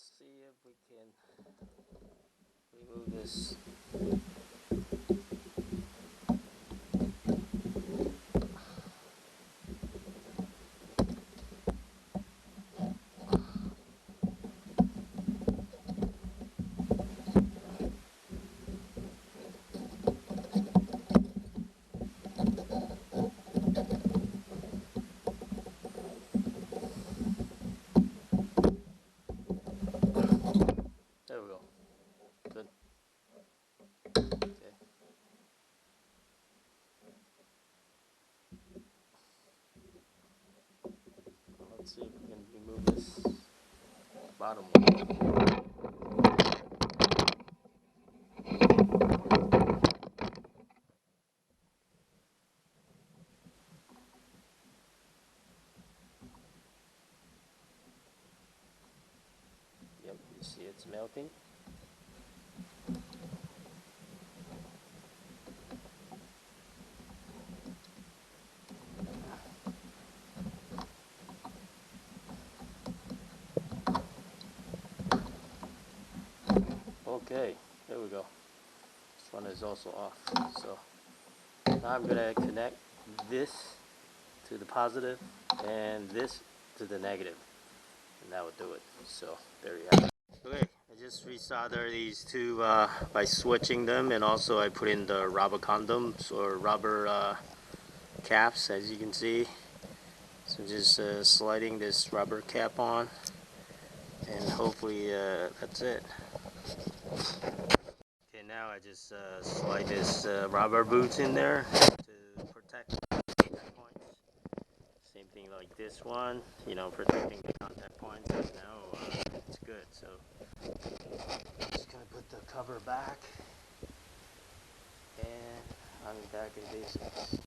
see if we can remove this. There we go. Good. Okay. Let's see if we can remove this bottom one. Yep, you see it's melting. Okay, there we go. This one is also off. So now I'm going to connect this to the positive and this to the negative, and that would do it. So there you have it. Okay, I just resoldered these two by switching them, and also I put in the rubber condoms or rubber caps, as you can see. So just sliding this rubber cap on, and hopefully that's it. Okay, now I just slide this rubber boots in there to protect the contact points. Same thing like this one, you know, protecting the contact points. Now it's good. So I'm just gonna put the cover back, and I'm back in business.